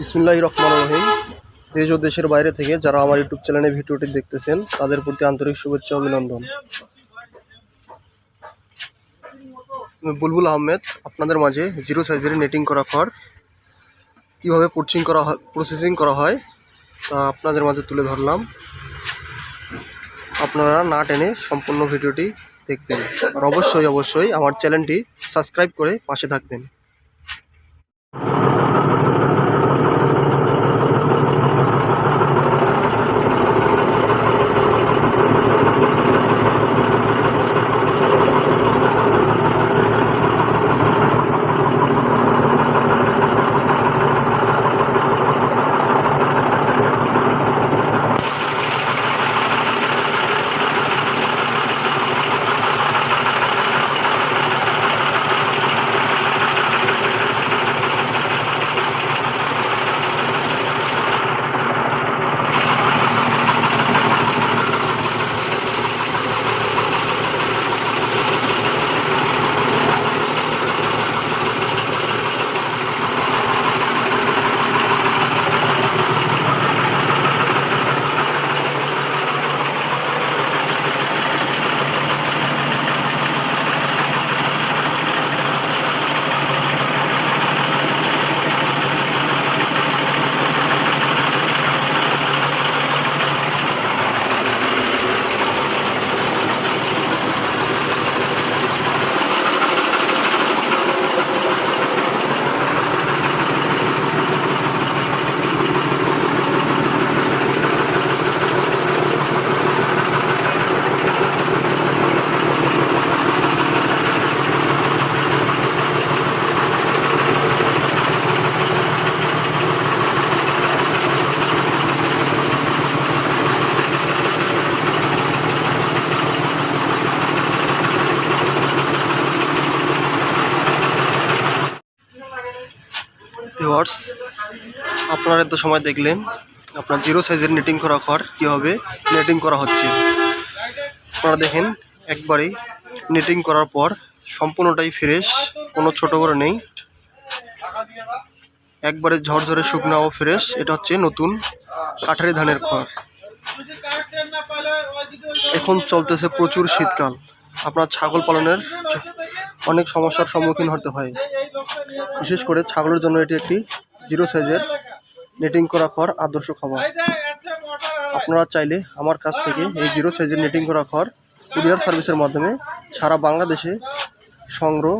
বিসমিল্লাহির রহমানির রহিম। দেশ ও দেশের বাইরে থেকে যারা আমার ইউটিউব চ্যানেলে ভিডিওটি দেখতেছেন তাদের প্রতি আন্তরিক শুভেচ্ছা অভিনন্দন। আমি বুলবুল আহমেদ আপনাদের মাঝে জিরো সাইজের নেটিং করা খড় কীভাবে প্রসেসিং করা হয় তা আপনাদের মাঝে তুলে ধরলাম। আপনারা না টেনে সম্পূর্ণ ভিডিওটি দেখবেন আর অবশ্যই আমার চ্যানেলটি সাবস্ক্রাইব করে পাশে থাকবেন। ভিউয়ার্স, আপনারা এত সময় দেখলেন আপনার জিরো সাইজের নেটিং করা খড় কীভাবে নেটিং করা হচ্ছে। আপনারা দেখেন একবারেই নেটিং করার পর সম্পূর্ণটাই ফ্রেশ, কোনো ছোটো বড় নেই, একবারে ঝরঝরে শুকনো ও ফ্রেশ। এটা হচ্ছে নতুন কাঠারি ধানের খড়। এখন চলতেছে প্রচুর শীতকাল, আপনার ছাগল পালনের অনেক সমস্যার সম্মুখীন হতে হয়। বিশেষ করে ছাগলের জন্য এটি একটি জিরো সাইজের নেটিং করা খড় আদর্শ খাবার। আপনারা চাইলে আমার কাছ থেকে এই জিরো সাইজের নেটিং করা খড় কুরিয়ার সার্ভিসের মাধ্যমে সারা বাংলাদেশে সংগ্রহ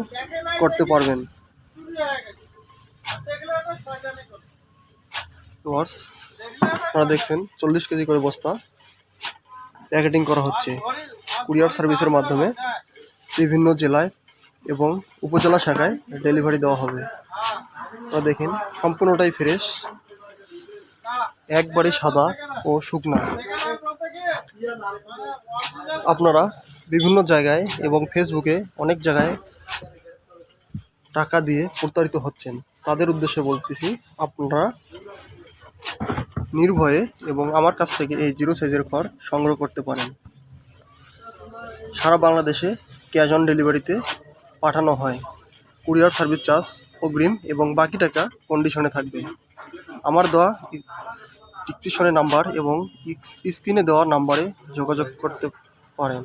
করতে পারবেন। আপনারা দেখছেন 40 কেজি করে বস্তা প্যাকেটিং করা হচ্ছে কুরিয়ার সার্ভিসের মাধ্যমে বিভিন্ন জেলায় এবং উপজেলা শাখায় ডেলিভারি দেওয়া হবে। আপনারা দেখেন সম্পূর্ণটাই ফ্রেশ, একবারে সাদা ও শুকনা। আপনারা বিভিন্ন জায়গায় এবং ফেসবুকে অনেক জায়গায় টাকা দিয়ে প্রতারিত হচ্ছেন, তাদের উদ্দেশ্যে বলতেছি আপনারা নির্ভয়ে এবং আমার কাছ থেকে এই জিরো সাইজের খড় সংগ্রহ করতে পারেন। সারা বাংলাদেশে ক্যাশ অন ডেলিভারিতে পাঠানো হয়। কুরিয়ার সার্ভিস চার্জ অগ্রিম এবং বাকি টাকা কন্ডিশনে থাকবে। আমার দেওয়া ডিসক্রিপশনের নাম্বার এবং স্ক্রিনে দেওয়া নাম্বারে যোগাযোগ করতে পারেন।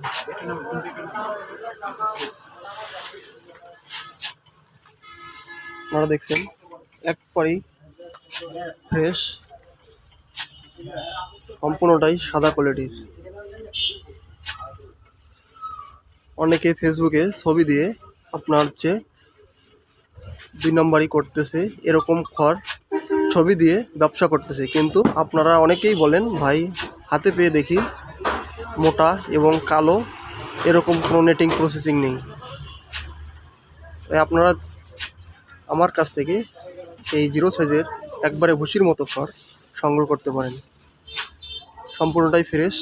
আপনারা দেখছেন একবারেই ফ্রেশ, সম্পূর্ণটাই সাদা কোয়ালিটির। অনেকে ফেসবুকে ছবি দিয়ে আপনার হচ্ছে 2 নম্বরই করতেছে, এরকম খড় ছবি দিয়ে ব্যবসা করতেছে। কিন্তু আপনারা অনেকেই বলেন ভাই হাতে পেয়ে দেখি মোটা এবং কালো, এরকম কোনো নেটিং প্রসেসিং নেই। তাই আপনারা আমার কাছ থেকে এই জিরো সাইজের একবারে ভুসির মতো খড় সংগ্রহ করতে পারেন। সম্পূর্ণটাই ফ্রেশ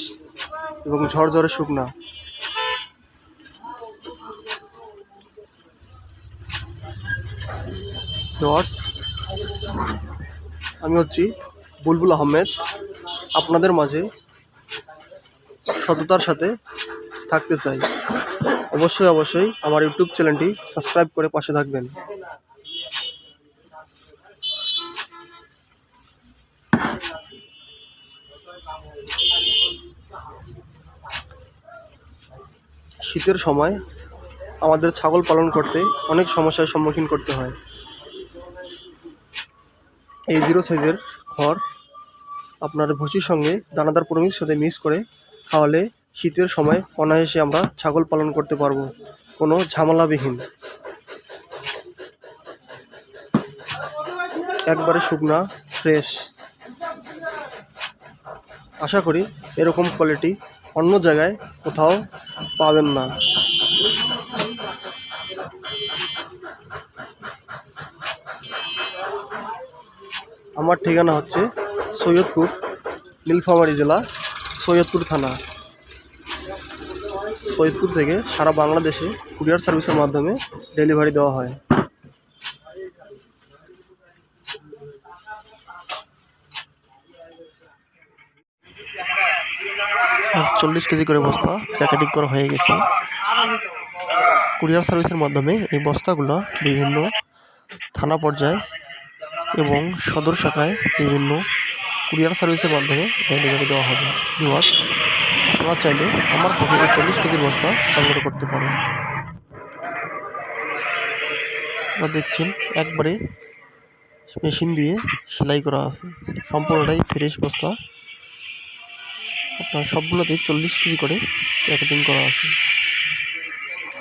এবং ঝরঝরে শুকনা। আমি হচ্ছি বুলবুল আহমেদ, আপনাদের মাঝে সততার সাথে থাকতে চাই। অবশ্যই আমার ইউটিউব চ্যানেলটি সাবস্ক্রাইব করে পাশে থাকবেন। শীতের সময় আমাদের ছাগল পালন করতে অনেক সমস্যার সম্মুখীন করতে হয়। এই 0 সাইজের খড় আপনার ভুসির সঙ্গে দানাদার প্রমির সাথে মিক্স করে খাওয়ালে শীতের সময় অনায়াসে আমরা ছাগল পালন করতে পারবো, কোনো ঝামেলাবিহীন। একবারে শুকনা ফ্রেশ। আশা করি এরকম কোয়ালিটি অন্য জায়গায় কোথাও পাবেন না। আমার ঠিকানা হচ্ছে সৈয়দপুর, নীলফামারী জেলা, সৈয়দপুর থানা। সৈয়দপুর থেকে সারা বাংলাদেশে কুরিয়ার সার্ভিসের মাধ্যমে ডেলিভারি দেওয়া হয়। 40 কেজি করে বস্তা প্যাকেটিং করা হয়ে গেছে। কুরিয়ার সার্ভিসের মাধ্যমে এই বস্তাগুলো বিভিন্ন থানা পর্যায়ে এবং সদর শাখায় বিভিন্ন কুরিয়ার সার্ভিসের মাধ্যমে ডেলিভারি দেওয়া হবে। ভিউয়ার্স, আপনারা চাইলে আমার থেকে 40 কেজির বস্তা সংগ্রহ করতে পারেন। আপনারা দেখছেন একবারে মেশিন দিয়ে সেলাই করা আছে, সম্পূর্ণটাই ফ্রেশ বস্তা। আপনার সবগুলোতেই 40 কেজি করে প্যাকেটিং করা আছে।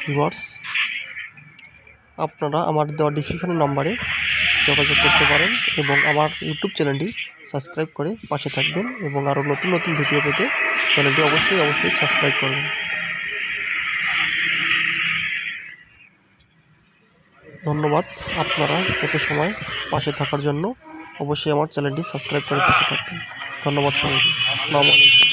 ভিউয়ার্স, আপনারা আমার দেওয়া ডিসক্রিপশনের নাম্বারে যোগাযোগ করতে পারেন এবং আমার ইউটিউব চ্যানেলটি সাবস্ক্রাইব করে পাশে থাকবেন এবং আরও নতুন নতুন ভিডিও পেতে চ্যানেলটি অবশ্যই সাবস্ক্রাইব করবেন। ধন্যবাদ আপনারা এত সময় পাশে থাকার জন্য। অবশ্যই আমার চ্যানেলটি সাবস্ক্রাইব করে পাশে থাকবেন। ধন্যবাদ সবাইকে। আসসালামু আলাইকুম।